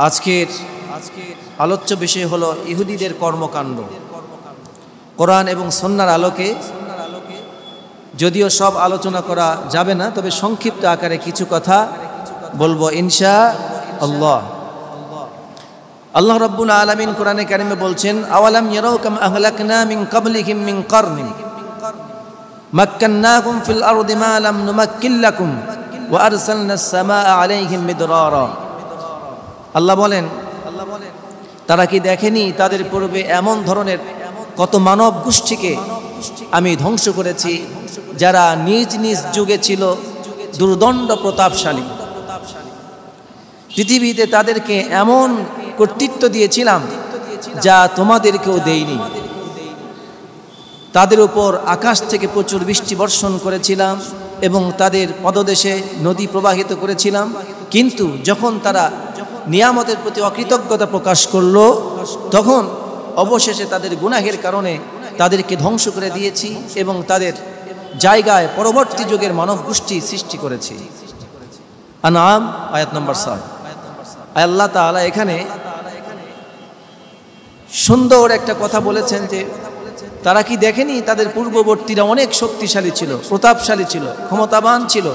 আজকের আলোচ্য বিষয় হলো ইহুদিদের কর্মকাণ্ড। কোরআন এবং সুন্নাহর আলোকে যদিও সব আলোচনা করা যাবে না, তবে সংক্ষিপ্ত আকারে কিছু কথা বলবো ইনশাআল্লাহ। আল্লাহ রাব্বুল আলামিন কোরআনে কারিমে বলছেন, আওয়ালাম ইয়ারাউ কাম আহলাকনা মিন ক্বাবলিহিম মিন কারনিন মাক্কান্নাকুম ফিল আরদি মা লাম নুমাক্কিন লাকুম ওয়া আরসালনাস সামাআ আলাইহিম মিদরারা। আল্লাহ বলেন, তারা কি দেখেনি তাদের পূর্বে এমন ধরনের কত মানব গোষ্ঠীকে আমি ধ্বংস করেছি যারা নিজ নিজ যুগে ছিল দুর্দণ্ড প্রতাপশালী। পৃথিবীতে তাদেরকে এমন কর্তৃত্ব দিয়েছিলাম যা তোমাদেরকেও দেইনি। তাদের উপর আকাশ থেকে প্রচুর বৃষ্টি বর্ষণ করেছিলাম এবং তাদের পদদেশে নদী প্রবাহিত করেছিলাম, কিন্তু যখন তারা নিয়ামতের প্রতি অকৃতজ্ঞতা প্রকাশ করল তখন অবশেষে তাদের গুনাহের কারণে তাদেরকে ধ্বংস করে দিয়েছি এবং তাদের জায়গায় পরবর্তী যুগের মানব গোষ্ঠী সৃষ্টি করেছি। আনআম আয়াত নম্বর 7। আল্লাহ তাআলা এখানে সুন্দর একটা কথা বলেছেন যে তারা কি দেখেনি তাদের পূর্ববর্তীরা অনেক শক্তিশালী ছিল, প্রতাপশালী ছিল, ক্ষমতাবান ছিল,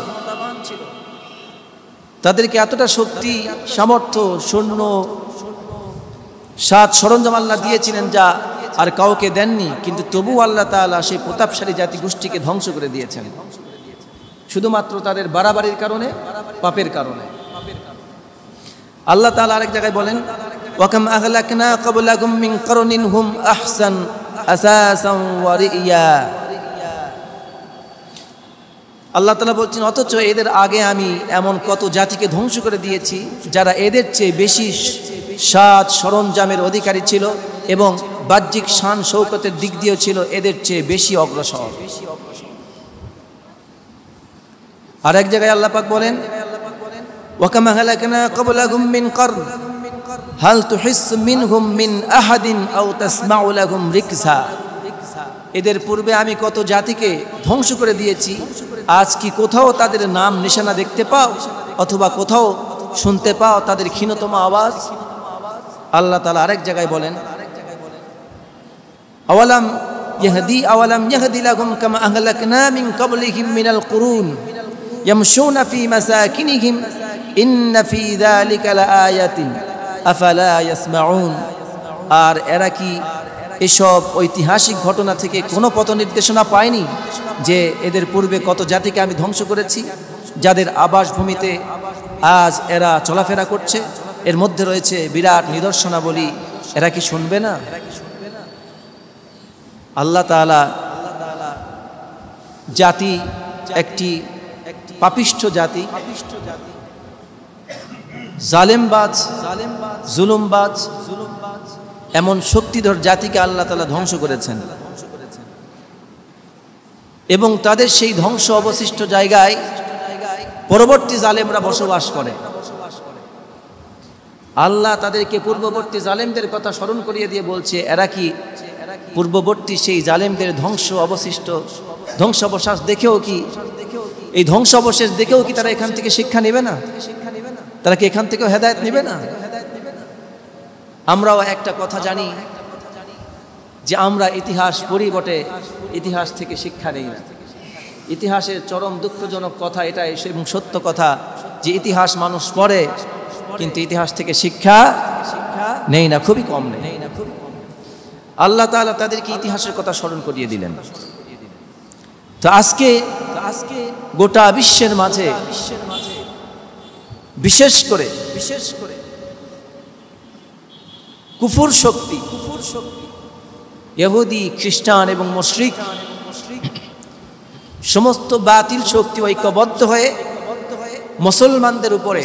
তাদেরকে এতটা শক্তি, সামর্থ্য, সৈন্য, সাত সরঞ্জাম আল্লাহ দিয়েছিলেন যা আর কাউকে দেননি, কিন্তু তবু আল্লাহ তাআলা সেই প্রতাপশালী জাতি গোষ্ঠীকে ধ্বংস করে দিয়েছেন শুধুমাত্র তাদের বাড়াবাড়ির কারণে, পাপের কারণে। আল্লাহ তাআলা আরেক জায়গায় বলেন, ওয়াকাম আহলাকনা ক্বাবলাকুম মিন কারনিন হুম আহসান আসাসান ওয়া রিয়া। আল্লাহ তাআলা বলছেন, অথচ এদের আগে আমি এমন কত জাতিকে ধ্বংস করে দিয়েছি যারা এদের চেয়ে বেশি সাত সরঞ্জামের অধিকারী ছিল এবং বাহ্যিক শান শৌকতের দিক দিয়েও ছিল এদের চেয়ে বেশি অগ্রসর। আর এক জায়গায় আল্লাহ পাক বলেন, ওয়াকাম আহলাকনা ক্বাবলাকুম মিন কারন হাল তুহিসসু মিনহুম মিন আহাদিন আও তাসমাউ লাহুম রিকসা। এদের পূর্বে আমি কত জাতিকে ধ্বংস করে দিয়েছি, আজ কি কোথাও তাদের নাম নিশানা দেখতে পাও অথবা কোথাও শুনতে পাও তাদের ক্ষীণতম আওয়াজ? আল্লাহ তাআলা আরেক জায়গায় বলেন, আওয়ালাম ইয়াহদি লাহুম কামা আহলাকনা মিন ক্বাবলিহিম মিনাল কুরুন ইয়ামশুনা ফি মাসাকিনিহিম ইন্না ফি যালিকা লাআয়াতিন আফালা ইয়াসমাউন। আর এরা কি এসব ঐতিহাসিক ঘটনা থেকে কোনো পথ নির্দেশনা পায়নি যে এদের পূর্বে কত জাতিকে আমি ধ্বংস করেছি যাদের আবাসভূমিতে আজ এরা চলাফেরা করছে? এর মধ্যে রয়েছে বিরাট নিদর্শনাবলী, এরা কি শুনবে না? আল্লাহ তাআলা জাতি একটি পাপিষ্ঠ জাতি, জালেমবাজ, জুলুমবাজ, এমন শক্তিধর জাতিকে আল্লাহ তাআলা ধ্বংস করেছেন এবং তাদের সেই ধ্বংস অবশিষ্ট জায়গায় পরবর্তী জালেমরা বসবাস করে। আল্লাহ তাদেরকে পূর্ববর্তী জালেমদের কথা স্মরণ করিয়ে দিয়ে বলছে, এরা কি পূর্ববর্তী সেই জালেমদের ধ্বংসাবশেষ দেখেও কি, এই ধ্বংসাবশেষ দেখেও কি তারা এখান থেকে শিক্ষা নেবে না? তারা কি এখান থেকেও হেদায়েত নেবে না? আমরাও একটা কথা জানি যে আমরা ইতিহাস পড়ি বটে, ইতিহাস থেকে শিক্ষা নেই না। ইতিহাসের চরম দুঃখজনক কথা এটাই এবং সত্য কথা যে ইতিহাস মানুষ পড়ে কিন্তু ইতিহাস থেকে শিক্ষা নেই না, খুবই কম নেই। আল্লাহ তাআলা তাদেরকে ইতিহাসের কথা স্মরণ করিয়ে দিলেন। তো আজকে গোটা বিশ্বের মাঝে বিশেষ করে কুফর শক্তি, ইহুদি, খ্রিস্টান এবং মুশরিক সমস্ত বাতিল শক্তি ঐক্যবদ্ধ হয়ে মুসলমানদের উপরে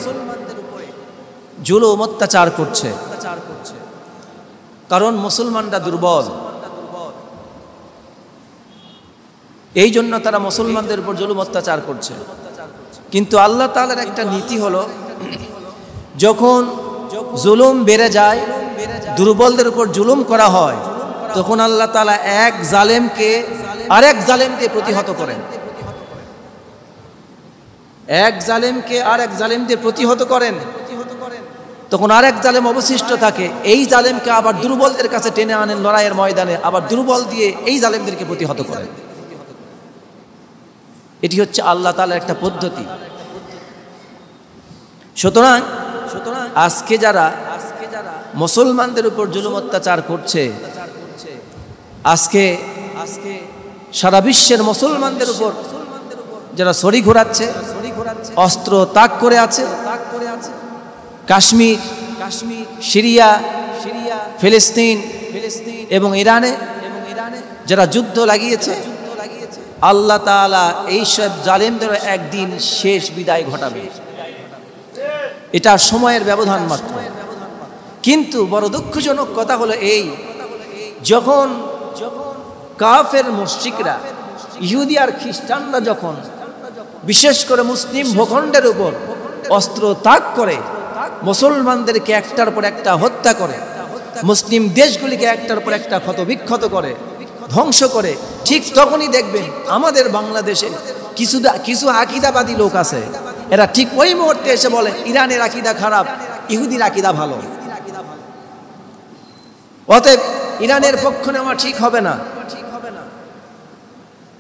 জুলুম অত্যাচার করছে, কারণ মুসলমানরা দুর্বল। এই জন্য তারা মুসলমানদের উপর জুলুম অত্যাচার করছে। কিন্তু আল্লাহ তাআলার একটা নীতি হলো, যখন জুলুম বেড়ে যায়, দুর্বলদের উপর জুলুম করা হয়, তখন আল্লাহ তাআলা এক জালেমকে আরেক জালেম দিয়ে প্রতিহত করেন। এক জালেমকে আরেক জালেম দিয়ে প্রতিহত করেন। তখন আরেক জালেম অবশিষ্ট থাকে, এই জালেমকে আবার দুর্বলদের কাছে টেনে আনেন লড়াইয়ের ময়দানে, আবার দুর্বল দিয়ে এই জালেমদেরকে প্রতিহত করেন। এটি হচ্ছে আল্লাহ তাআলার একটা পদ্ধতি। সুতরাং আজকে যারা মুসলমানদের উপর জুলুম অত্যাচার করছে, আজকে সারা বিশ্বের মুসলমানদের উপর যারা ছড়ি ঘোরাচ্ছে, অস্ত্র তাক করে আছে, কাশ্মীর, সিরিয়া, ফিলিস্তিন এবং ইরানে যারা যুদ্ধ লাগিয়েছে, আল্লাহ তাআলা এইসব জালেমদের একদিন শেষ বিদায় ঘটাবে। এটা সময়ের ব্যবধান মাত্র। কিন্তু বড় দুঃখজনক কথা হলো এই, যখন কাফের মুশরিকরা, ইহুদি আর খ্রিস্টানরা যখন বিশেষ করে মুসলিম ভূখণ্ডের উপর অস্ত্র তাক করে মুসলমানদেরকে একটার পর একটা হত্যা করে, মুসলিম দেশগুলিকে একটার পর একটা ক্ষতবিক্ষত করে, ধ্বংস করে, ঠিক তখনই দেখবেন আমাদের বাংলাদেশে কিছু আকীদাবাদী লোক আছে, এরা ঠিক ওই মুহূর্তে এসে বলে ইরানের আকীদা খারাপ, ইহুদির আকীদা ভালো, অতএব ইরানের পক্ষ নেওয়া ঠিক হবে না।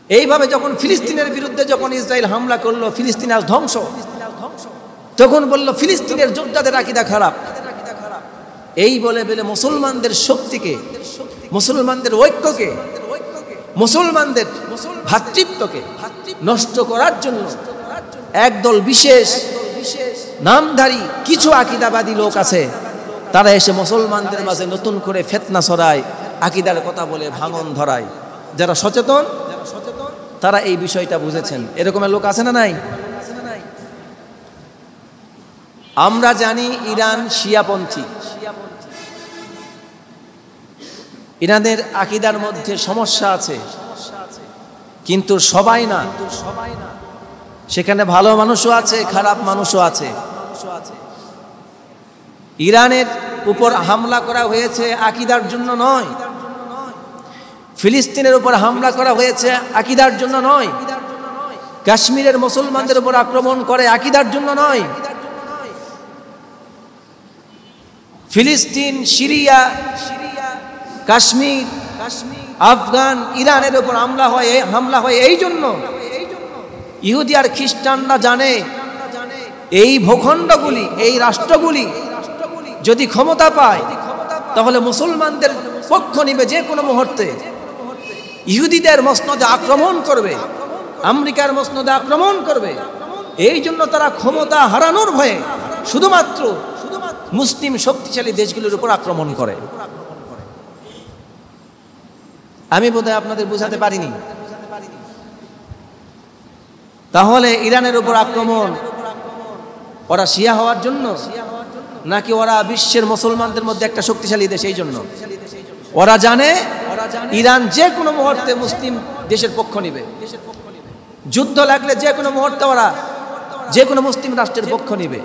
এইভাবে যখন ফিলিস্তিনের বিরুদ্ধে যখন ইসরায়েল হামলা করলো, ফিলিস্তিন আজ ধ্বংস, তখন বলল ফিলিস্তিনের যোদ্ধাদের আকীদা খারাপ। এই বলে বলে মুসলমানদের শক্তিকে, মুসলমানদের ঐক্যকে, মুসলমানদের ভ্রাতৃত্বকে নষ্ট করার জন্য একদল বিশেষ নামধারী কিছু আকীদাবাদী লোক আছে, তারা এসে মুসলমানদের মাঝে নতুন করে ফিতনা ছড়ায়, আকীদার কথা বলে ভাঙন ধরায়। যারা সচেতন তারা এই বিষয়টা বুঝেছেন। এরকমের লোক আছে না নাই? আমরা জানি ইরান শিয়াপন্থী, ইরানের আকীদার মধ্যে সমস্যা আছে, কিন্তু সবাই না, সেখানে ভালো মানুষও আছে, খারাপ মানুষও আছে। ইরানের উপর হামলা করা হয়েছে আকীদার জন্য নয়, ফিলিস্তিনের উপর হামলা করা হয়েছে আকীদার জন্য নয়, কাশ্মীরের মুসলমানদের উপর আক্রমণ করে আকীদার জন্য নয়। ফিলিস্তিন, সিরিয়া, কাশ্মীর, আফগান, ইরানের উপর হামলা হয় এই জন্য। ইহুদি আর খ্রিস্টানরা জানে এই ভূখণ্ডগুলি, এই রাষ্ট্রগুলি যদি ক্ষমতা পায় তাহলে মুসলমানদের পক্ষ নিবে যে কোনো মুহূর্তে, ইহুদিদের মসনদে আক্রমণ করবে, আমেরিকার মসনদে আক্রমণ করবে। এই জন্য তারা ক্ষমতা হারানোর ভয়ে শুধুমাত্র মুসলিম শক্তিশালী দেশগুলির উপর আক্রমণ করে। আমি বোধহয় আপনাদের বোঝাতে পারিনি। তাহলে ইরানের উপর আক্রমণ ওরা শিয়া হওয়ার জন্য, নাকি ওরা বিশ্বের মুসলমানদের মধ্যে একটা শক্তিশালী দেশ এই জন্য? ওরা জানে ইরান যে কোনো মুহূর্তে মুসলিম দেশের পক্ষ নিবে, যুদ্ধ লাগলে যে কোনো মুহূর্তে ওরা যে কোনো মুসলিম রাষ্ট্রের পক্ষ নিবে।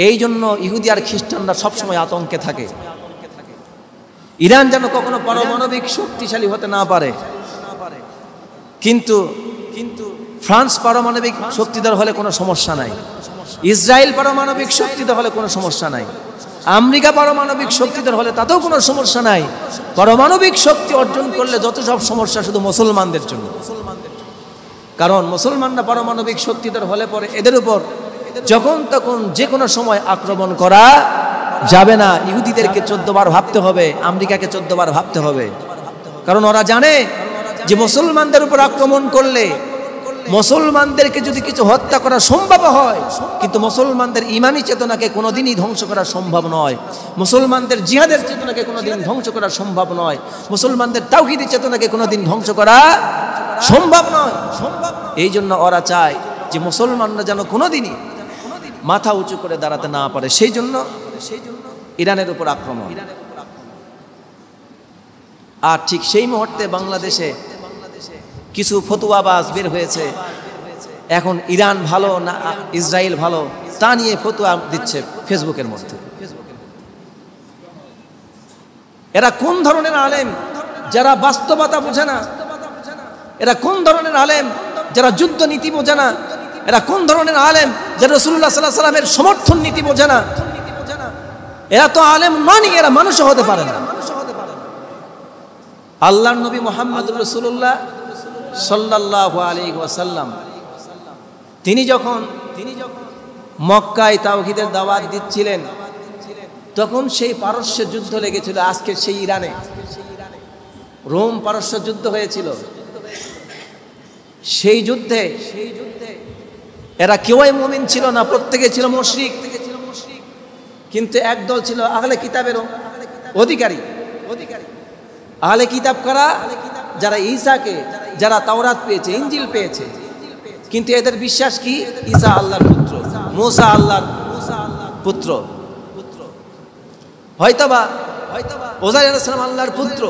এই জন্য ইহুদি আর খ্রিস্টানরা সবসময় আতঙ্কে থাকে, ইরান যেন কখনো পারমাণবিক শক্তিশালী হতে না পারে। কিন্তু ফ্রান্স পারমাণবিক শক্তিধর হলে কোনো সমস্যা নাই, ইসরায়েল পারমাণবিক শক্তিধর হলে কোনো সমস্যা নাই, আমেরিকা পারমাণবিক শক্তিধর হলে তাতেও কোনো সমস্যা নাই। পারমাণবিক শক্তি অর্জন করলে যত সব সমস্যা শুধু মুসলমানদের জন্য। কারণ মুসলমানরা পারমাণবিক শক্তিধর হলে পরে এদের উপর যখন তখন যে কোনো সময় আক্রমণ করা যাবে না। ইহুদিদেরকে 14 বার ভাবতে হবে, আমেরিকাকে 14 বার ভাবতে হবে। কারণ ওরা জানে যে মুসলমানদের উপর আক্রমণ করলে মুসলমানদেরকে যদি কিছু হত্যা করা সম্ভব হয়, কিন্তু মুসলমানদের ইমানি চেতনাকে কোনোদিনই ধ্বংস করা সম্ভব নয়, মুসলমানদের জিহাদের চেতনাকে কোনোদিন ধ্বংস করা সম্ভব নয়, মুসলমানদের তাওহীদের চেতনাকে কোনোদিন ধ্বংস করা সম্ভব নয়। এই জন্য ওরা চায় যে মুসলমানরা যেন কোনোদিনই মাথা উঁচু করে দাঁড়াতে না পারে। সেই জন্য ইরানের উপর আক্রমণ। আর ঠিক সেই মুহূর্তে বাংলাদেশে কিছু ফতুয়াবাজ বের হয়েছে, এখন ইরান ভালো না ইসরায়েল ভালো তা নিয়ে ফতুয়া দিচ্ছে ফেসবুকের মধ্যে। এরা কোন ধরনের আলেম যারা বাস্তবতা বোঝে না? এরা কোন ধরনের আলেম যারা যুদ্ধ নীতি বোঝে না? এরা কোন ধরনের আলেম যারা রাসূলুল্লাহ সাল্লাল্লাহু আলাইহি ওয়াসাল্লামের সমর্থন নীতি বোঝে না? এরা তো আলেম নয়, এরা মানুষও হতে পারে না। আল্লাহর নবী মুহাম্মদুর রাসূলুল্লাহ সাল্লাল্লাহু আলাইহি ওয়াসাল্লাম তিনি যখন মক্কায় তাওহীদের দাওয়াত দিচ্ছিলেন, তখন সেই পারস্য যুদ্ধ লেগেছিল। আজকের সেই ইরানে রোম পারস্য যুদ্ধ হয়েছিল। সেই যুদ্ধে এরা কেউই মুমিন ছিল না, প্রত্যেকে ছিল মুশরিক। কিন্তু একদল ছিল আহলে কিতাবেরও অধিকারী। আহলে কিতাব কারা? যারা ঈসাকে, যারা তাওরাত পেয়েছে, ইনজিল পেয়েছে, কিন্তু এদের বিশ্বাস কি? ঈসা আল্লাহর পুত্র, মুসা আল্লাহর পুত্র, হয়তোবা উযাইর আলাইহিস সালাম আল্লাহর পুত্র,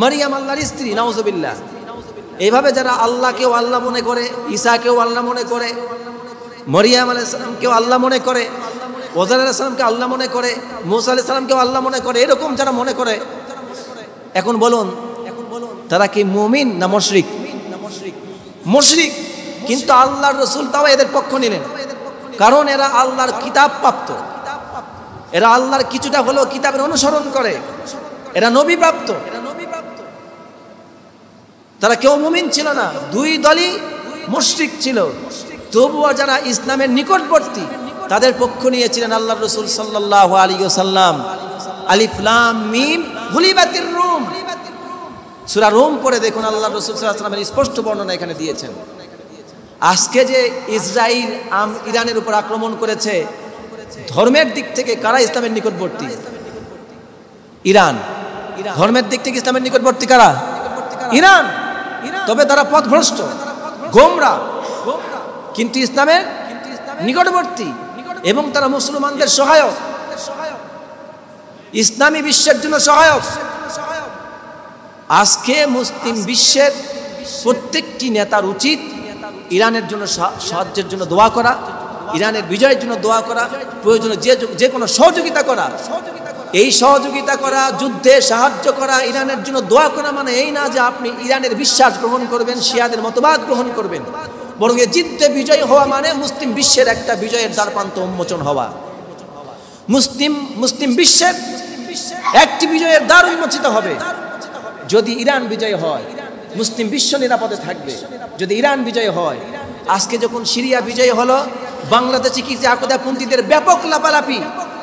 মারিয়াম আল্লাহর স্ত্রী, নাউজুবিল্লাহ। এইভাবে যারা আল্লাহকেও আল্লাহ মনে করে, ঈসাকেও আল্লাহ মনে করে, মারিয়াম আলাইহিস সালামকেও আল্লাহ মনে করে, উযাইর আলাইহিস সালামকে আল্লাহ মনে করে, মুসা আলাইহিস সালামকেও আল্লাহ মনে করে, এরকম যারা মনে করে, এখন বলুন তারা কি মুমিন না মুশরিক? মুশরিক। কিন্তু আল্লাহর রাসূল তাও এদের পক্ষ নিলেন, কারণ এরা আল্লাহর কিতাব প্রাপ্ত, এরা আল্লাহর কিছুটা হলেও কিতাবের অনুসরণ করে, এরা নবী প্রাপ্ত। তারা কেউ মুমিন ছিল না, দুই দলই মুশরিক ছিল। তবুও যারা ইসলামের নিকটবর্তী তাদের পক্ষ নিয়েছিলেন আল্লাহর রাসূল সাল্লাল্লাহু আলাইহি ওয়াসাল্লাম। আলিফ লাম মিম গুলিবাতির রুম, সূরা রুম পড়ে দেখুন আল্লাহর রাসূল সাল্লাল্লাহু আলাইহি ওয়াসাল্লামের স্পষ্ট বর্ণনা এখানে দিয়েছেন। আজকে যে ইসরাইল ইরানের উপর আক্রমণ করেছে, ধর্মের দিক থেকে কারা ইসলামের নিকটবর্তী? ইরান। ধর্মের দিক থেকে ইসলামের নিকটবর্তী কারা? ইরান। তবে তারা পথভ্রষ্ট, গোমরা, কিন্তু ইসলামের নিকটবর্তী, এবং তারা মুসলমানদের সহায়ক, ইসলামী বিশ্বের জন্য সহায়ক। আজকে মুসলিম বিশ্বের প্রত্যেকটি নেতার উচিত ইরানের জন্য সাহায্যের জন্য দোয়া করা, ইরানের বিজয়ের জন্য দোয়া করা, প্রয়োজনে যে কোনো সহযোগিতা করা। এই সহযোগিতা করা, যুদ্ধে সাহায্য করা, ইরানের জন্য দোয়া করা মানে এই না যে আপনি ইরানের বিশ্বাস গ্রহণ করবেন, শিয়াদের মতবাদ গ্রহণ করবেন, বরং যুদ্ধে বিজয় হওয়া মানে মুসলিম বিশ্বের একটা বিজয়ের দ্বারপ্রান্ত উন্মোচন হওয়া। মুসলিম বিশ্বের একটি বিজয়ের দ্বার উন্মোচিত হবে যদি ইরান বিজয় হয়। মুসলিম বিশ্ব নিরাপদে থাকবে যদি ইরান বিজয় হয়। আজকে যখন সিরিয়া বিজয় হলো, বাংলাদেশে কিছু আকীদাপন্থীদের ব্যাপক লাপালাপি,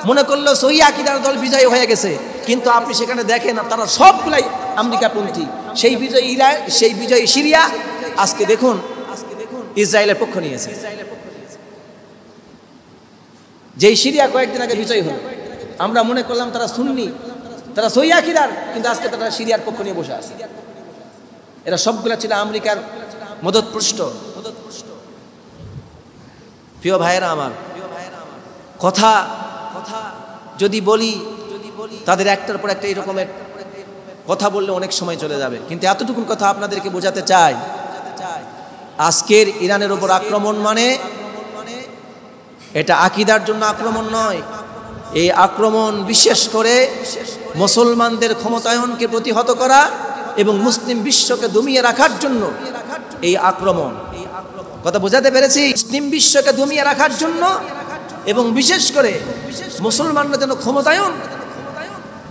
মনে করলো সহি আকীদার দল বিজয় হয়ে গেছে, কিন্তু আপনি সেখানে দেখেন তারা সবগুলাই আমেরিকাপন্থী। সেই বিজয় ইরান, সেই বিজয় সিরিয়া, আজকে দেখুন ইসরায়েলের পক্ষ নিয়েছে। যেই সিরিয়া কয়েকদিন আগে বিজয় হলো, আমরা মনে করলাম তারা সুন্নি, তারা সহি আকীদার, কিন্তু আজকে তারা সিরিয়ার পক্ষ নিয়ে বসে আছে। এরা সবগুলা ছিল আমেরিকার মদতপুষ্ট। প্রিয় ভাইয়েরা আমার, কথা যদি বলি তাদের একটার পর একটা এরকমের কথা বললে অনেক সময় চলে যাবে, কিন্তু এতটুকুন কথা আপনাদেরকে বোঝাতে চাই। আজকের ইরানের উপর আক্রমণ মানে এটা আকীদার জন্য আক্রমণ নয়। এই আক্রমণ বিশেষ করে মুসলমানদের ক্ষমতায়নকে প্রতিহত করা এবং মুসলিম বিশ্বকে দমিয়ে রাখার জন্য এই আক্রমণ। কথা বোঝাতে পেরেছি? মুসলিম বিশ্বকে দমিয়ে রাখার জন্য এবং বিশেষ করে মুসলমানরা যেন ক্ষমতায়ন,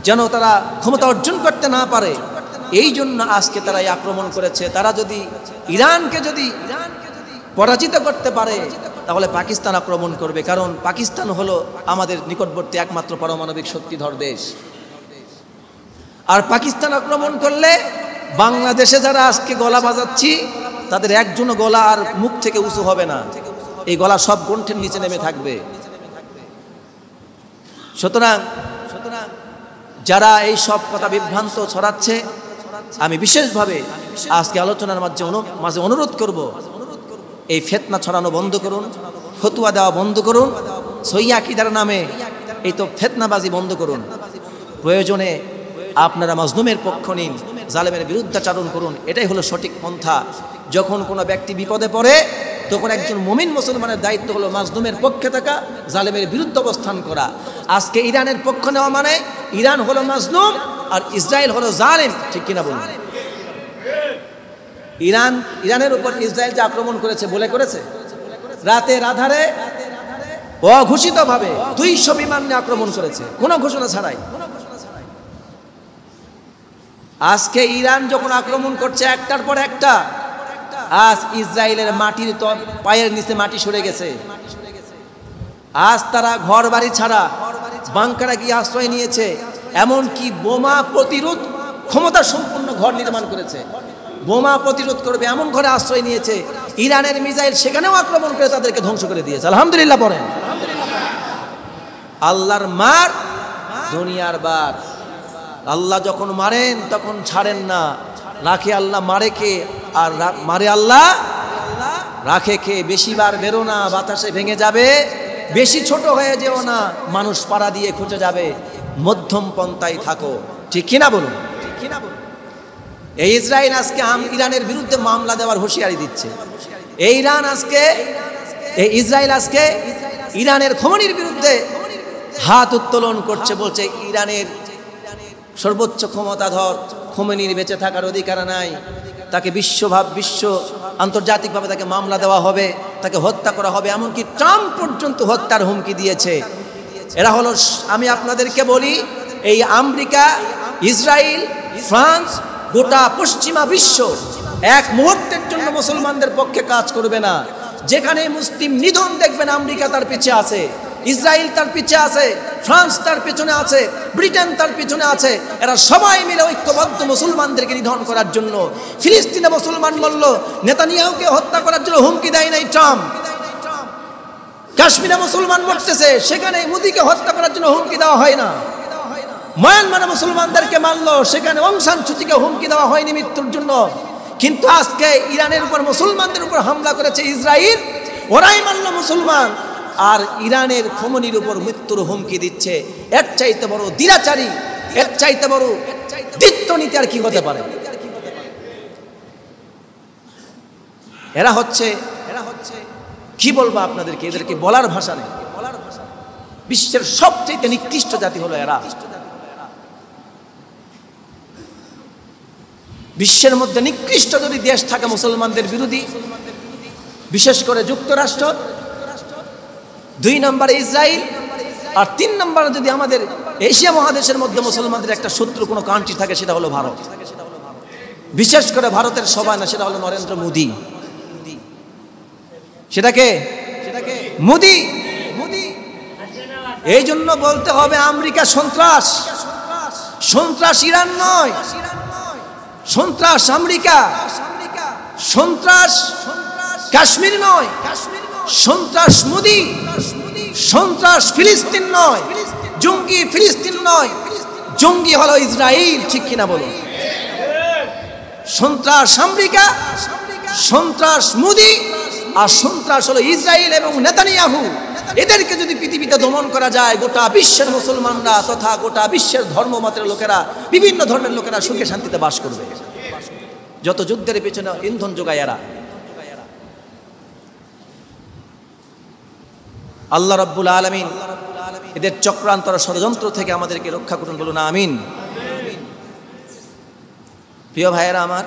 যেন তারা ক্ষমতা অর্জন করতে না পারে, এই জন্য আজকে তারা এই আক্রমণ করেছে। তারা যদি ইরানকে পরাজিত করতে পারে তাহলে পাকিস্তান আক্রমণ করবে, কারণ পাকিস্তান হলো আমাদের নিকটবর্তী একমাত্র পারমাণবিক শক্তিধর দেশ। আর পাকিস্তান আক্রমণ করলে বাংলাদেশে যারা আজকে গলা বাজাচ্ছি তাদের একজনও গলা আর মুখ থেকে উঁচু হবে না, এই গলা সব কণ্ঠের নিচে নেমে থাকবে। সুতরাং যারা এই সব কথা বিভ্রান্ত ছড়াচ্ছে, আমি বিশেষভাবে আজকে আলোচনার মাঝে অনুরোধ করব, এই ফিতনা ছড়ানো বন্ধ করুন, ফতোয়া দেওয়া বন্ধ করুন, সহিহ আকীদার নামে এই তো ফিতনাবাজি বন্ধ করুন। প্রয়োজনে আপনারা মাজলুমের পক্ষ নিন, জালেমের বিরুদ্ধাচারণ করুন, এটাই হলো সঠিক পন্থা। যখন কোনো ব্যক্তি বিপদে পড়ে তখন একজন মুমিন মুসলমানের দায়িত্ব হলো মাজলুমের পক্ষে থাকা, জালেমের বিরুদ্ধে অবস্থান করা। আজকে ইরানের পক্ষ নেওয়া মানে ইরান হলো মাজলুম আর ইসরায়েল হলো জালেম, ঠিক কিনা বলুন? ইরানের উপর ইসরায়েল যে আক্রমণ করেছে বলে করেছে, রাতের আধারে অঘোষিতভাবে 200 বিমান নিয়ে আক্রমণ করেছে, কোনো ঘোষণা ছাড়াই। আজকে ইরান যখন আক্রমণ করছে একটার পর একটা, আজ ইসরায়েলের মাটির পায়ের নিচে মাটি সরে গেছে। আজ তারা ঘর বাড়ি ছাড়া বাংকারে গিয়ে আশ্রয় নিয়েছে, এমনকি বোমা প্রতিরোধ ক্ষমতা সম্পন্ন ঘর নির্মাণ করেছে। বোমা প্রতিরোধ করবে এমন ঘরে আশ্রয় নিয়েছে। ইরানের মিসাইল সেখানেও আক্রমণ করে তাদেরকে ধ্বংস করে দিয়েছে। আলহামদুলিল্লাহ পড়েন। আল্লাহর মার দুনিয়ার বার। আল্লাহ যখন মারেন তখন ছাড়েন না। রাখে আল্লাহ, মারে কে? আর মারে আল্লাহ, রাখে কে? বেশিবার বেরো না, বাতাসে ভেঙে যাবে। বেশি ছোট হয়ে যেও না, মানুষ পাড়া দিয়ে খুঁজে যাবে। মধ্যম পন্থায় থাকো, ঠিক কিনা বলুন? এই ইসরায়েল আজকে ইরানের বিরুদ্ধে মামলা দেওয়ার হুঁশিয়ারি দিচ্ছে। এই ইসরায়েল আজকে ইরানের খোমেনির বিরুদ্ধে হাত উত্তোলন করছে, বলছে ইরানের সর্বোচ্চ ক্ষমতাধর খোমেনির বেঁচে থাকার অধিকার নাই, তাকে বিশ্ব আন্তর্জাতিকভাবে তাকে মামলা দেওয়া হবে, তাকে হত্যা করা হবে। এমনকি ট্রাম্প পর্যন্ত হত্যার হুমকি দিয়েছে। এরা হলো, আমি আপনাদেরকে বলি, এই আমেরিকা, ইসরায়েল, ফ্রান্স, গোটা পশ্চিমা বিশ্ব এক মুহূর্তের জন্য মুসলমানদের পক্ষে কাজ করবে না। যেখানে মুসলিম নিধন দেখবেন, আমেরিকা তার পিছে আছে, ইসরায়েল তার পিছে আছে, ফ্রান্স তার পেছনে আছে, ব্রিটেন তার পিছনে আছে। এরা সবাই মিলে ঐক্যবদ্ধ মুসলমানদেরকে নিধন করার জন্য। ফিলিস্তিনে মুসলমান বলল, নেতানিয়াহুকে হত্যা করার জন্য হুমকি দেয় নাই ট্রাম্প। কাশ্মীরে মুসলমান মরতেছে, সেখানে মোদিকে হত্যা করার জন্য হুমকি দেওয়া হয় না। মায়ানমারে মুসলমানদেরকে মারলো, সেখানে অং সান সুচিকে হুমকি দেওয়া হয়নি মৃত্যুর জন্য। কিন্তু আজকে ইরানের উপর মুসলমানদের উপর হামলা করেছে ইসরায়েল, ওরাই মারলো মুসলমান, আর ইরানের খোমেনির উপর মৃত্যুর হুমকি দিচ্ছে। এর চাইতে বড় দিরাচারী, এর চাইতে বড় দ্বিত্বনীতি আর কি হতে পারে? এরা হচ্ছে কি বলবো আপনাদেরকে, এদেরকে বলার ভাষা নেই। বিশ্বের সবচেয়ে নিকৃষ্ট জাতি হলো এরা। বিশ্বের মধ্যে নিকৃষ্ট যদি দেশ থাকে মুসলমানদের বিরোধী, বিশেষ করে যুক্তরাষ্ট্র, 2 নম্বরে ইসরায়েল, আর 3 নম্বরে যদি আমাদের এশিয়া মহাদেশের মধ্যে মুসলমানদের একটা শত্রু কোনো কান্ট্রি থাকে, সেটা হলো ভারত। বিশেষ করে ভারতের সবাই না, সেটা হলো নরেন্দ্র মোদী। সেটাকে মোদী। এই জন্য বলতে হবে আমেরিকা সন্ত্রাস, সন্ত্রাস ইরান নয়, সন্ত্রাস আমেরিকা, সন্ত্রাস কাশ্মীর নয়, সন্ত্রাস মোদী, সন্ত্রাস ফিলিস্তিন নয়, জঙ্গি ফিলিস্তিন নয়, জঙ্গি হলো ইসরায়েল, ঠিক কিনা বলুন? সন্ত্রাস আমেরিকা, সন্ত্রাস মোদী, আর সন্ত্রাস হলো ইসরায়েল এবং নেতানিয়াহু। এদেরকে যদি পৃথিবীতে দমন করা যায়, গোটা বিশ্বের মুসলমানরা তথা গোটা বিশ্বের ধর্মমতের লোকেরা, বিভিন্ন ধর্মের লোকেরা সুখে শান্তিতে বাস করবে। যত যুদ্ধের পেছনে ইন্ধন যোগায় এরা। আল্লাহ রাব্বুল আলামিন এদের চক্রান্তর ষড়যন্ত্র থেকে আমাদেরকে রক্ষা করুন, বলুন আমিন। প্রিয় ভাইয়েরা আমার,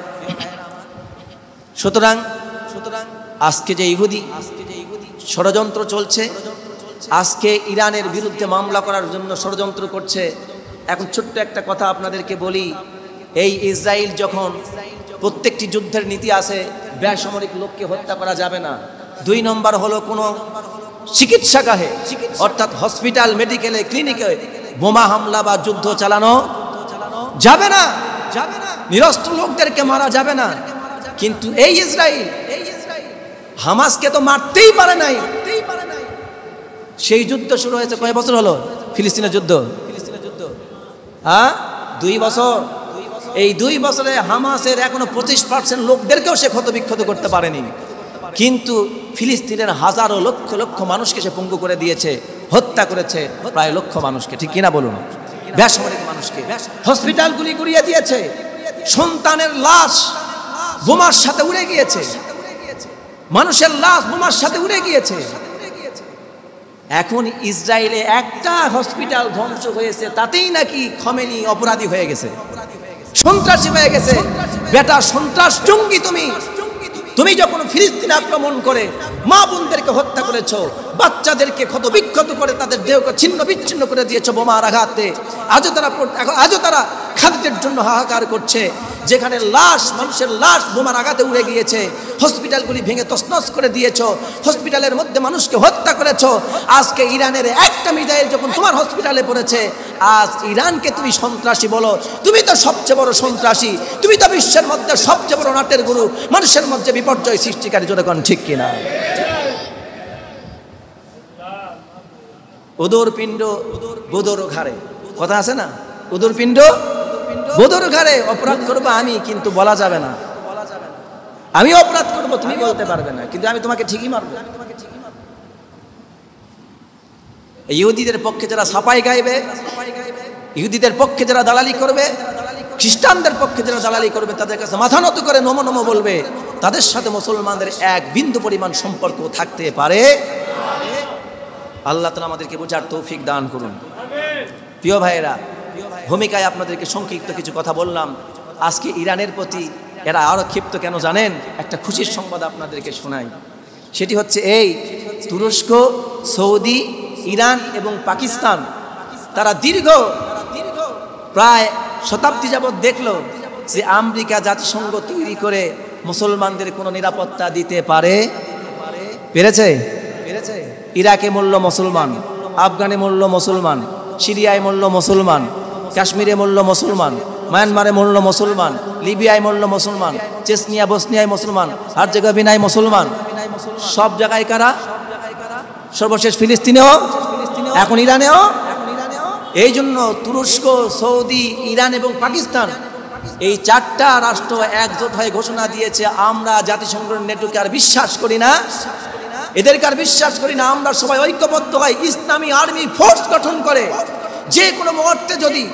সুতরাং আজকে যে ইহুদি ষড়যন্ত্র চলছে, আজকে ইরানের বিরুদ্ধে মামলা করার জন্য ষড়যন্ত্র করছে। এখন ছোট্ট একটা কথা আপনাদেরকে বলি, এই ইসরায়েল যখন, প্রত্যেকটি যুদ্ধের নীতি আছে, বেসামরিক লোককে হত্যা করা যাবে না। 2 নম্বর হলো কোনো চিকিৎসাগাহে অর্থাৎ হসপিটাল, মেডিকেলে, ক্লিনিকে বোমা হামলা বা যুদ্ধ চালানো যাবে না, নিরস্ত্র লোকদেরকে মারা যাবে না। কিন্তু এই ইসরায়েল হামাসকে তো মারতেই পারে নাই। সেই যুদ্ধ শুরু হয়েছে কয় বছর হলো? ফিলিস্তিনের যুদ্ধ, হ্যাঁ 2 বছর। এই 2 বছরে হামাসের এখনো 25% লোকদেরকেও সে ক্ষতবিক্ষত করতে পারেনি। কিন্তু ফিলিস্তিনের হাজারো লক্ষ লক্ষ মানুষকে সে পঙ্গু করে দিয়েছে, হত্যা করেছে প্রায় লক্ষ মানুষকে, ঠিক কিনা বলুন? বেসামরিক মানুষকে হসপিটালগুলি গুড়িয়ে দিয়েছে, সন্তানের লাশ বোমার সাথে উড়ে গিয়েছে, মানুষের লাশ বোমার সাথে উড়ে গিয়েছে। এখন ইসরায়েলে একটা হসপিটাল ধ্বংস হয়েছে, তাতেই নাকি খোমেনি অপরাধী হয়ে গেছে, সন্ত্রাসী হয়ে গেছে। বেটা সন্ত্রাস জঙ্গি, তুমি যখন ফিলিস্তিনে আক্রমণ করে মা বোনদেরকে হত্যা করেছো, বাচ্চাদেরকে ক্ষত বিক্ষত করে তাদের দেহকে ছিন্ন বিচ্ছিন্ন করে দিয়েছো বোমার আঘাতে, আজও তারা খাদ্যের জন্য হাহাকার করছে। যেখানে লাশ, মানুষের লাশ বোমার আঘাতে উড়ে গিয়েছে, হসপিটালগুলি ভেঙে তছনছ করে দিয়েছো, হসপিটালের মধ্যে মানুষকে হত্যা করেছো। আজকে ইরানের একটা মিসাইল যখন তোমার হসপিটালে পড়েছে, আজ ইরানকে তুমি সন্ত্রাসী বলো? তুমি তো সবচেয়ে বড় সন্ত্রাসী, তুমি তো বিশ্বের মধ্যে সবচেয়ে বড় নাটের গুরু, মানুষের মধ্যে বিপর্যয় সৃষ্টিকারী। জনগণ ঠিক কিনা? উদর পিণ্ড বোদর ঘাড়ে, কথা আছে না? উদর পিণ্ড বোদর ঘাড়ে। অপরাধ করবো আমি, কিন্তু বলা যাবে না। আমি অপরাধ করবো, তুমি বলতে পারবে না, কিন্তু আমি তোমাকে ঠিকই মারবো। ইহুদিদের পক্ষে যারা সাপাই গাইবে, ইহুদিদের পক্ষে যারা দালালি করবে, খ্রিস্টানদের পক্ষে যারা দালালি করবে, তাদের কাছে মাথা নত করে নমো নমো বলবে, তাদের সাথে মুসলমানদের এক বিন্দু পরিমাণ সম্পর্ক থাকতে পারে। আল্লাহ তাআলা আমাদেরকে বোঝার তৌফিক দান করুন। প্রিয় ভাইয়েরা, ভূমিকায় আপনাদেরকে সংক্ষিপ্ত কিছু কথা বললাম। আজকে ইরানের প্রতি এরা আরো ক্ষিপ্ত কেন জানেন? একটা খুশির সংবাদ আপনাদেরকে শোনাই। সেটি হচ্ছে এই, তুরস্ক, সৌদি, ইরান এবং পাকিস্তান তারা দীর্ঘ প্রায় শতাব্দী যাবৎ দেখলো যে আমেরিকা জাতিসংঘ তৈরি করে মুসলমানদের কোনো নিরাপত্তা দিতে পেরেছে? ইরাকে মরল মুসলমান, আফগানে মরল মুসলমান, সিরিয়ায় মরল মুসলমান, কাশ্মীরে মরল মুসলমান, মায়ানমারে মরল মুসলমান, লিবিয়ায় মরল মুসলমান, চেচনিয়া বসনিয়ায় মুসলমান, হার্জেগোভিনায় মুসলমান। সব জায়গায় কারা? সর্বশেষ ফিলিস্তিনেও, এখন ইরানেও। এই জন্য তুরস্ক, সৌদি, ইরান এবং পাকিস্তান এই চারটা রাষ্ট্র একজোট হয়ে ঘোষণা দিয়েছে, আমরা জাতিসংঘের নেটওয়ার্কে আর বিশ্বাস করি না, এদেরকে আর বিশ্বাস করি না। আমরা সবাই ঐক্যবদ্ধ হয়, ইসলামী আর্মি ফোর্স গঠন করে যে কোনো মুহূর্তে যদি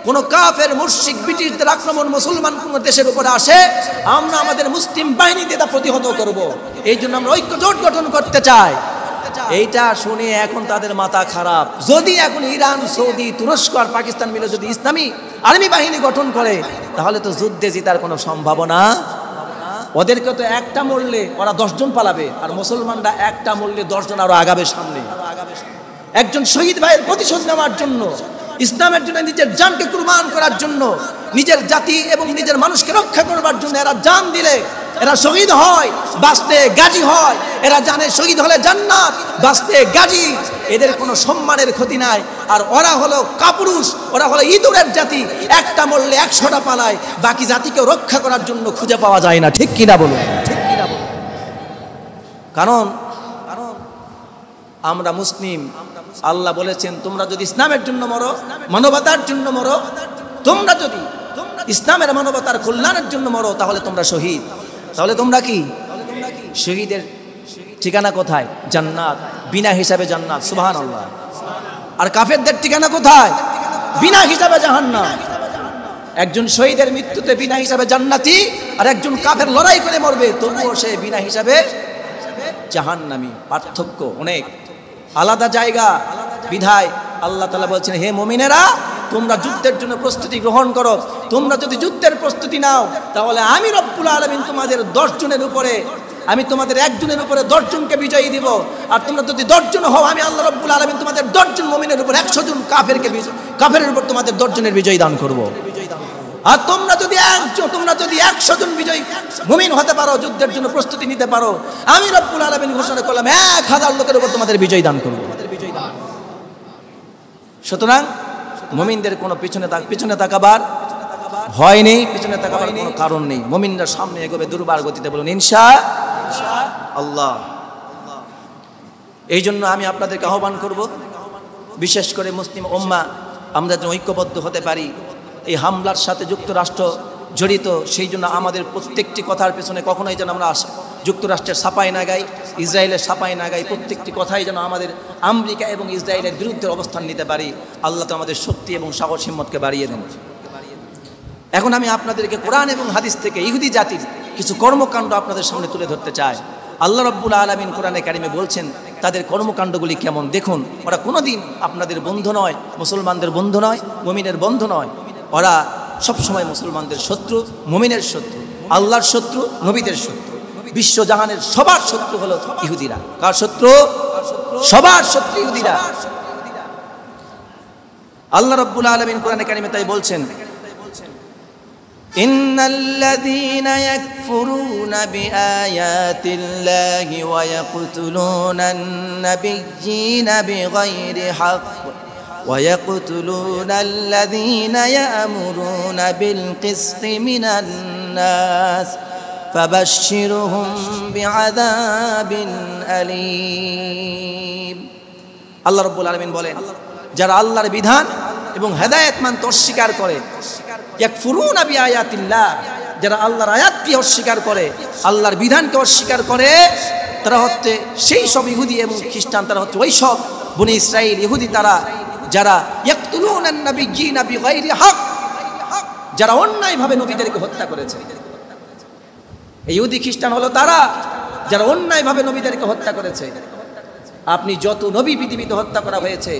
কোনো কাফের, মুশরিক, ব্রিটিশদের আক্রমণ মুসলমান কোনো দেশের উপরে আসে, আমরা আমাদের মুসলিম বাহিনী দিয়ে তা প্রতিহত করব। এই জন্য আমরা ঐক্য জোট গঠন করতে চাই। এইটা শুনে এখন তাদের মাথা খারাপ। যদি এখন ইরান, সৌদি, তুরস্ক আর পাকিস্তান মিলে যদি ইসলামী আর্মি বাহিনী গঠন করে, তাহলে তো যুদ্ধে জেতার কোনো সম্ভাবনা। ওদেরকে তো একটা মরলে ওরা 10 জন পালাবে, আর মুসলমানরা একটা মরলে 10 জন আরো আগাবে সামনে। একজন শহীদ ভাইয়ের প্রতিশোধ নেওয়ার জন্য, ইসলামের জন্য নিজের জানকে কুরবান করার জন্য, নিজের জাতি এবং নিজের মানুষকে রক্ষা করবার জন্য এরা জান দিলে এরা শহীদ হয়, বাঁচতে গাজী হয়। এরা জানে শহীদ হলে জান্নাত, বাঁচতে গাজী। এদের কোনো সম্মানের ক্ষতি নাই। আর ওরা হলো কাপুরুষ, ওরা হলো ইঁদুরের জাতি। একটা মরলে 100টা পালায়, বাকি জাতিকে রক্ষা করার জন্য খুঁজে পাওয়া যায় না। ঠিক কিনা বলুন? কারণ আমরা মুসলিম। আল্লাহ বলেছেন, তোমরা যদি ইসলামের জন্য মরো, মানবতার জন্য মরো, তোমরা যদি ইসলামের মানবতার কল্যাণের জন্য মরো, তাহলে তোমরা শহীদ। তাহলে তোমরা কি শহীদের ঠিকানা কোথায়? জান্নাত, বিনা হিসাবে জান্নাত। সুবহানাল্লাহ। আর কাফেরদের ঠিকানা কোথায়? বিনা হিসাবে জাহান্নাম। একজন শহীদের মৃত্যুতে বিনা হিসাবে জান্নাতি, আর একজন কাফের লড়াই করে মরবে, তবুও সে বিনা হিসাবে জাহান্নামী। পার্থক্য অনেক, আলাদা জায়গা। বিধায় আল্লাহ তাআলা বলছেন, হে মুমিনেরা, তোমরা যুদ্ধের জন্য প্রস্তুতি গ্রহণ করো। তোমরা যদি যুদ্ধের প্রস্তুতি নাও, তাহলে আমি রব্বুল আলামিন তোমাদের 10 জনের উপরে, আমি তোমাদের 1 জনের উপরে 10 জনকে বিজয়ী দিব। আর তোমরা যদি 10 জন হও, আমি আল্লাহ রব্বুল আলামিন তোমাদের 10 জন মুমিনের উপর 100 জন কাফেরের উপর তোমাদের 10 জনের বিজয় দান করব। আর তোমরা যদি 100 জন বিজয়ী মুমিন হতে পারো, যুদ্ধের জন্য প্রস্তুতি নিতে পারো, আমি রব্বুল আলামিন ঘোষণা করলাম 1000 লোকের উপর তোমাদের বিজয় দান করব। সুতরাং মুমিনদের কোনো পিছনে তাকাবার ভয় নেই, পিছনে তাকাবার কোনো কারণ নেই। মুমিনরা সামনে এগোবে দুর্বার গতিতে। বলুন ইনশাআল্লাহ। এই জন্য আমি আপনাদেরকে আহ্বান করব, বিশেষ করে মুসলিম উম্মাহ আমরা যেন ঐক্যবদ্ধ হতে পারি। এই হামলার সাথে যুক্তরাষ্ট্র জড়িত, সেই জন্য আমাদের প্রত্যেকটি কথার পেছনে কখনোই যেন আমরা যুক্তরাষ্ট্রের সাপাই না গাই, ইসরায়েলের সাপাই না গাই। প্রত্যেকটি কথাই যেন আমাদের আমেরিকা এবং ইসরায়েলের বিরুদ্ধে অবস্থান নিতে পারি। আল্লাহ তো আমাদের শক্তি এবং সাহস হিম্মতকে বাড়িয়ে দেন। এখন আমি আপনাদেরকে কোরআন এবং হাদিস থেকে ইহুদি জাতির কিছু কর্মকাণ্ড আপনাদের সামনে তুলে ধরতে চাই। আল্লাহ রাব্বুল আলামিন কোরআনে কারিমে বলছেন, তাদের কর্মকাণ্ডগুলি কেমন দেখুন। ওরা কোনোদিন আপনাদের বন্ধু নয়, মুসলমানদের বন্ধু নয়, মুমিনের বন্ধু নয়। ওরা সবসময় মুসলমানদের শত্রু, মুমিনের শত্রু, আল্লাহর শত্রু, নবীদের শত্রু। বিশ্বজাহানের সবার শত্রু হলো ইহুদিরা। কার শত্রু? সবার শত্রু ইহুদিরা। আল্লাহ রাব্বুল আলামিন কোরআনে কারিমে তাই বলছেন, ইন্নাল্লাযীনা ইয়াকফুরুনা বিআয়াতিল্লাহি ওয়া ইয়াকতুলুনান নাবিয়্যিনা বিগাইরি হক ওয়া ইয়াকতুলুনাল্লাযীনা ইয়া'মুরুনা বিল কিসতি মিনান নাস ফাবাশশিরহুম বিআযাবিন আলীম। আল্লাহ রাব্বুল আলামিন বলেন, যারা আল্লাহর বিধান এবং হেদায়েত মানতে অস্বীকার করে, ইয়াকফুরুনা বিআয়াতিল্লাহ, যারা আল্লাহর আয়াতকে অস্বীকার করে, আল্লাহর বিধানকে অস্বীকার করে, তারা হচ্ছে সেই সব ইহুদি এবং খ্রিস্টান, তারা হচ্ছে ওই সব বনি ইসরাইল ইহুদি, তারা যারা ইয়াকতুলুনান নাবিয়্যিনা বিগাইরি হক, যারা অন্যায়ভাবে নবীদেরকে হত্যা করেছে। ইহুদি খ্রিস্টান হলো তারা যারা অন্যায়ভাবে নবীদেরকে হত্যা করেছে। আপনি যত নবী পৃথিবীতে হত্যা করা হয়েছে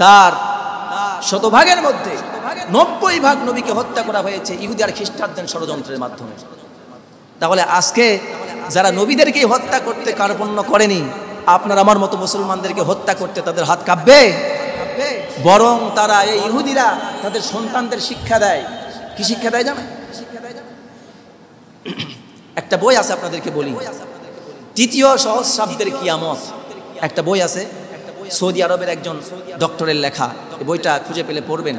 তার শতভাগের মধ্যে 90 ভাগ নবীকে হত্যা করা হয়েছে ইহুদি আর খ্রিস্টানদের ষড়যন্ত্রের মাধ্যমে। তাহলে আজকে যারা নবীদেরকে হত্যা করতে কার্পণ্য করেনি, আপনার আমার মতো মুসলমানদেরকে হত্যা করতে তাদের হাত কাঁপবে? বরং তারা, এই ইহুদিরা তাদের সন্তানদের শিক্ষা দেয়। কি শিক্ষা দেয় জানেন? একটা বই আছে, আপনাদেরকে বলি, তৃতীয় সহস্রাব্দের কিয়ামত, একটা বই আছে, সৌদি আরবের একজন ডক্টরের লেখা। এই বইটা খুঁজে পেলে পড়বেন।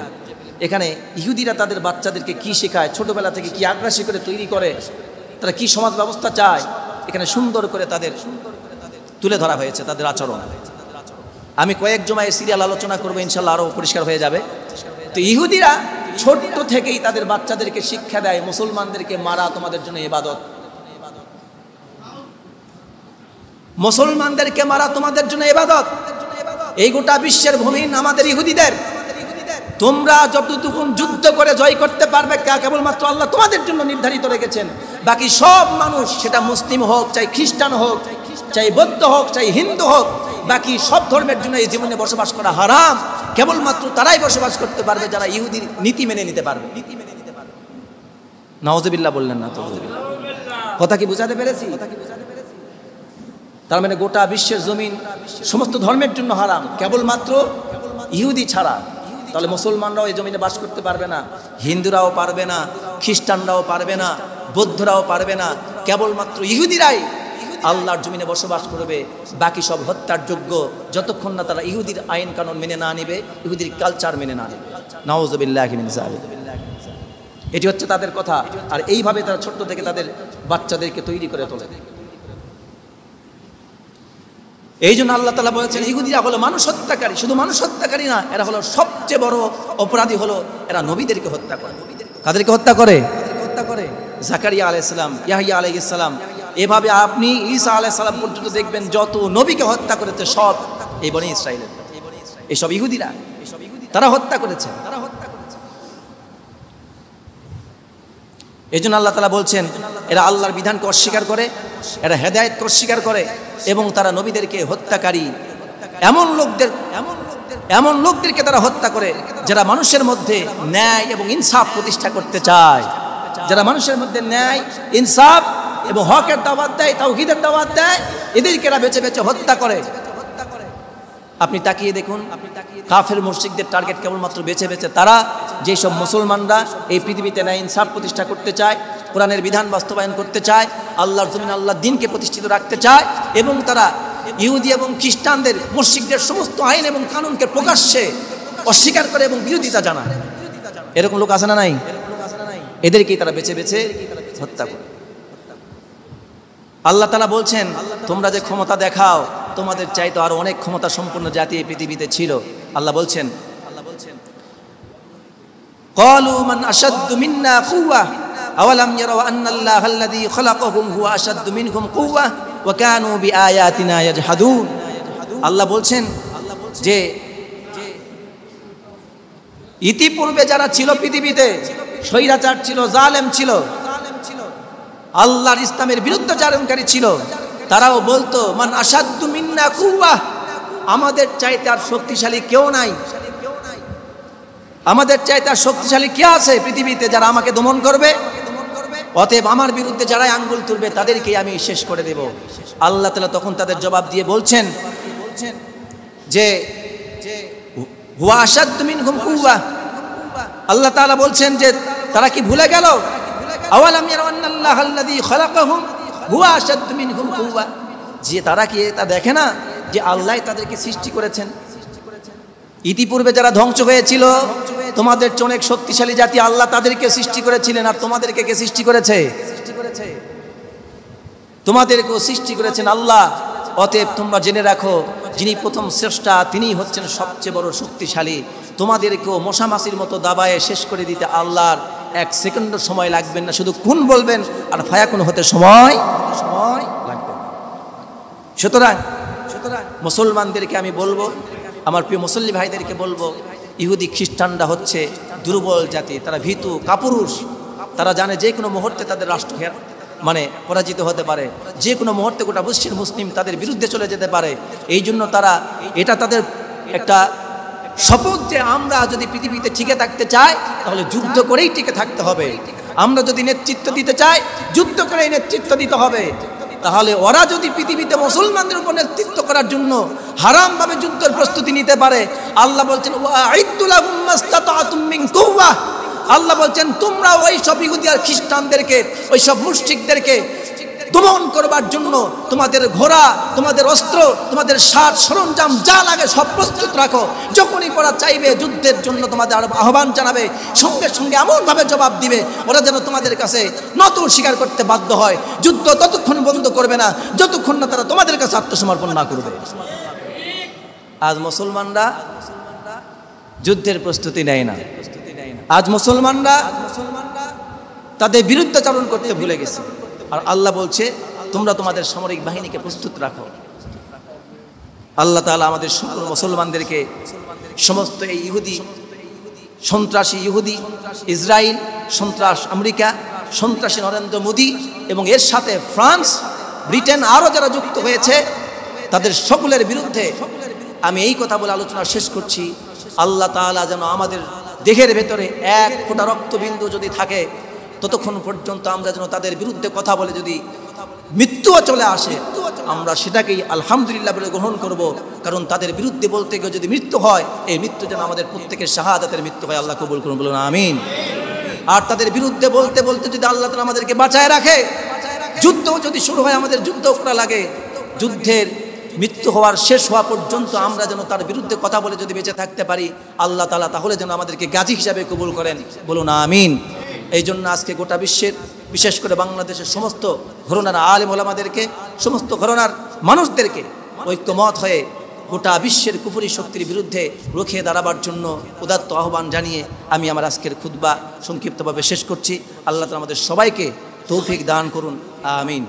এখানে ইহুদিরা তাদের বাচ্চাদেরকে কি শেখায়, ছোটবেলা থেকে কি আগ্রাসী করে তৈরি করে, তারা কি সমাজ ব্যবস্থা চায়, এখানে সুন্দর করে তাদের তুলে ধরা হয়েছে, তাদের আচরণ। আমি কয়েক জমায় সিরিয়াল আলোচনা করবো, ইনশাল্লাহ আরও পরিষ্কার হয়ে যাবে। তো ইহুদিরা ছোট্ট থেকেই তাদের বাচ্চাদেরকে শিক্ষা দেয়, মুসলমানদেরকে মারা তোমাদের জন্য ইবাদত, মুসলমানদেরকে মারা তোমাদের জন্য ইবাদত। এই গোটা বিশ্বের ভূমি আমাদের ইহুদিদের। তোমরা যতটুকু যুদ্ধ করে জয় করতে পারবে কেবলমাত্র আল্লাহ তোমাদের জন্য নির্ধারিত রেখেছেন। বাকি সব মানুষ, সেটা মুসলিম হোক, চাই খ্রিস্টান হোক, চাই বৌদ্ধ হোক, চাই হিন্দু হোক, বাকি সব ধর্মের জন্য এই জীবনে বসবাস করা হারাম। কেবলমাত্র তারাই বসবাস করতে পারবে যারা ইহুদির নীতি মেনে নিতে পারবে। নাউজুবিল্লাহ বললেন না তো? কথা কি বুঝাতে পেরেছি? তার মানে গোটা বিশ্বের জমিন সমস্ত ধর্মের জন্য হারাম, কেবলমাত্র ইহুদি ছাড়া। তাহলে মুসলমানরাও এই জমিনে বাস করতে পারবে না, হিন্দুরাও পারবে না, খ্রিস্টানরাও পারবে না, বৌদ্ধরাও পারবে না। কেবলমাত্র ইহুদিরাই আল্লাহর জমিনে বসবাস করবে। বাকি সব হত্যার যোগ্য, যতক্ষণ না তারা ইহুদির আইন কানুন মেনে না নেবে, ইহুদির কালচার মেনে না নেবে। নাউজুবিল্লাহি মিন যালিক। এটি হচ্ছে তাদের কথা। আর এইভাবে তারা ছোট্ট থেকে তাদের বাচ্চাদেরকে তৈরি করে তোলে। এই জন্য আল্লাহ তাআলা বলেছেন, ইহুদিরা হলো মানুষ হত্যাকারী। শুধু মানুষ হত্যাকারী না, এরা হলো সবচেয়ে বড় অপরাধী, হলো এরা নবীদেরকে হত্যা করে। কাদেরকে হত্যা করে? জাকারিয়া আলাইহিস সালাম, ইয়াহইয়া আলাইহিস সালাম, এভাবে আপনি ঈসা আলাইহিস সালাম পর্যন্ত দেখবেন যত নবীকে হত্যা করেছে সব এই বনি ইসরাইলের, এইসব ইহুদিরা, তারা হত্যা করেছে। এই জন্য আল্লাহ তাআলা বলছেন, এরা আল্লাহর বিধানকে অস্বীকার করে, এরা হেদায়েতকে অস্বীকার করে, এবং তারা নবীদেরকে হত্যাকারী। এমন লোকদেরকে তারা হত্যা করে যারা মানুষের মধ্যে ন্যায় এবং ইনসাফ প্রতিষ্ঠা করতে চায়, যারা মানুষের মধ্যে ন্যায়, ইনসাফ এবং হকের দাওয়াত দেয়, তাওহীদের দাওয়াত দেয়, এদেরকে এরা বেছে বেছে হত্যা করে। আপনি তাকিয়ে দেখুন, কাফের মুশরিকদের টার্গেট কেবলমাত্র বেছে বেছে তারা, যেসব মুসলমানরা এই পৃথিবীতে ন্যায় ইনসাফ প্রতিষ্ঠা করতে চায়, কোরআনের বিধান বাস্তবায়ন করতে চায়, আল্লাহর জমিন আল্লাহর দ্বীনকে প্রতিষ্ঠিত রাখতে চায়, এবং তারা ইহুদি এবং খ্রিস্টানদের, মুশরিকদের সমস্ত আইন এবং কানুনকে প্রকাশ্যে অস্বীকার করে এবং বিরোধিতা জানায়। এরকম লোক আছে না নাই? এদেরকেই তারা বেছে বেছে হত্যা করে। আল্লাহ তাআলা বলছেন, তোমরা যে ক্ষমতা দেখাও, তোমাদের চাইতে আরো অনেক ক্ষমতা সম্পন্ন জাতি এই পৃথিবীতে ছিল। আল্লাহ বলছেন, ক্বালু মান আশাদ্দু মিন্না কুওয়া আওয়ালাম ইয়ারাউ আন্নাল্লাহা আল্লাযী খালাকাহুম হুয়া আশাদ্দু মিনহুম কুওয়া ওয়া কানু বিআয়াতিনা ইয়াজহাদুন। আল্লাহ বলছেন যে ইতিপূর্বে যারা ছিল পৃথিবীতে, স্বৈরাচার ছিল, জালেম ছিল, আল্লাহর ইসলামের বিরুদ্ধাচারণকারী ছিল, তারাও বলতো মান আশাদ্দু মিন্না কুওয়া, আমাদের চাইতে আর শক্তিশালী কেউ নাই, আমাদের চাইতে আর শক্তিশালী কে আছে পৃথিবীতে যারা আমাকে দমন করবে। অতএব আমার বিরুদ্ধে যারাই আঙ্গুল তুলবে তাদেরকেই আমি শেষ করে দেব। আল্লাহ তাআলা তখন তাদের জবাব দিয়ে বলছেন যে হুয়া আশাদ্দু মিনহুম কুওয়া, আল্লাহ তাআলা বলছেন যে তারা কি ভুলে গেল, আওয়ালাম ইয়ারাউ আন্নাল্লাহাল্লাযী খালাকাহুম হুয়া আশাদ্দু মিনহুম কুওয়া, যে তারা কি তা দেখে না যে আল্লাহ তাদেরকে সৃষ্টি করেছেন। ইতিপূর্বে যারা ধ্বংস হয়েছিল তোমাদের চেয়ে অনেক শক্তিশালী জাতি, আল্লাহ তাদেরকে সৃষ্টি করেছিলেন। আর তোমাদেরকে কে সৃষ্টি করেছে? তোমাদেরকেও সৃষ্টি করেছেন আল্লাহ। অতএব তোমরা জেনে রাখো, যিনি প্রথম স্রষ্টা তিনিই হচ্ছেন সবচেয়ে বড় শক্তিশালী। তোমাদেরকেও মশামাছির মতো দাবায়ে শেষ করে দিতে আল্লাহর এক সেকেন্ড সময় লাগবে না। শুধু কুন বলবেন আর ফায়াকুন হতে সময় লাগবে। সুতরাং মুসলমানদেরকে আমি বলবো, আমার প্রিয় মুসল্লি ভাইদেরকে বলবো, ইহুদি খ্রিস্টানরা হচ্ছে দুর্বল জাতি, তারা ভীতু কাপুরুষ। তারা জানে যে কোনো মুহূর্তে তাদের রাষ্ট্র পরাজিত হতে পারে, যে কোনো মুহূর্তে গোটা বিশ্বের মুসলিম তাদের বিরুদ্ধে চলে যেতে পারে। এই জন্য তারা এটা তাদের একটা শপথ যে আমরা যদি পৃথিবীতে টিকে থাকতে চাই তাহলে যুদ্ধ করেই টিকে থাকতে হবে। আমরা যদি নেতৃত্ব দিতে চাই যুদ্ধ করেই নেতৃত্ব দিতে হবে। তাহলে ওরা যদি পৃথিবীতে মুসলমানদের উপর নেতৃত্ব করার জন্য হারামভাবে যুদ্ধের প্রস্তুতি নিতে পারে, আল্লাহ বলছেন ওয়াইদু লাহুম মাসতাতাতুম মিন কুওয়া, আল্লাহ বলছেন তোমরা ওই সব ইহুদি আর খ্রিস্টানদেরকে, ওই সব মুশরিকদেরকে দমন করবার জন্য তোমাদের ঘোড়া, তোমাদের অস্ত্র, তোমাদের সাজ সরঞ্জাম যা লাগে সব প্রস্তুত রাখো। যখনই ওরা চাইবে যুদ্ধের জন্য তোমাদের আহ্বান জানাবে, সঙ্গে সঙ্গে এমনভাবে জবাব দিবে ওরা যেন তোমাদের কাছে নত স্বীকার করতে বাধ্য হয়। যুদ্ধ ততক্ষণ বন্ধ করবে না যতক্ষণ না তারা তোমাদের কাছে আত্মসমর্পণ না করবে। আজ মুসলমানরা যুদ্ধের প্রস্তুতি নেয় না। আজ মুসলমানরা তাদের বিরুদ্ধাচরণ করতে ভুলে গেছে। আর আল্লাহ বলছে তোমরা তোমাদের সামরিক বাহিনীকে প্রস্তুত রাখো। আল্লাহ তাআলা আমাদের সকল মুসলমানদেরকে সমস্ত এই ইহুদি সন্ত্রাসী, ইহুদি ইসরায়েল সন্ত্রাস, আমেরিকা সন্ত্রাসী নরেন্দ্র মোদী এবং এর সাথে ফ্রান্স, ব্রিটেন আরও যারা যুক্ত হয়েছে তাদের সকলের বিরুদ্ধে আমি এই কথা বলে আলোচনা শেষ করছি। আল্লাহ তাআলা যেন আমাদের দেহের ভেতরে এক ফোঁটা রক্তবিন্দু যদি থাকে ততক্ষণ পর্যন্ত আমরা যেন তাদের বিরুদ্ধে কথা বলে যদি মৃত্যুও চলে আসে আমরা সেটাকেই আলহামদুলিল্লাহ বলে গ্রহণ করব। কারণ তাদের বিরুদ্ধে বলতে গিয়ে যদি মৃত্যু হয়, এই মৃত্যু যেন আমাদের প্রত্যেকের শাহাদাতের মৃত্যু হয়। আল্লাহ কবুল করুন, বলুন আমিন। আর তাদের বিরুদ্ধে বলতে বলতে যদি আল্লাহ তাআলা আমাদেরকে বাঁচায় রাখে, যুদ্ধ যদি শুরু হয়, আমাদের যুদ্ধ করা লাগে, যুদ্ধের মৃত্যু হওয়ার শেষ হওয়া পর্যন্ত আমরা যেন তার বিরুদ্ধে কথা বলে যদি বেঁচে থাকতে পারি, আল্লাহ তাআলা তাহলে যেন আমাদেরকে গাজী হিসাবে কবুল করেন, বলুন আমিন। এই জন্য আজকে গোটা বিশ্বের, বিশেষ করে বাংলাদেশের সমস্ত ঘরানার আলেম ওলামাদেরকে, সমস্ত ঘরানার মানুষদেরকে ঐক্যমত হয়ে গোটা বিশ্বের কুফরি শক্তির বিরুদ্ধে রুখে দাঁড়াবার জন্য উদাত্ত আহ্বান জানিয়ে আমি আমার আজকের খুতবা সংক্ষিপ্তভাবে শেষ করছি। আল্লাহ তাআলা আমাদের সবাইকে তৌফিক দান করুন, আমিন।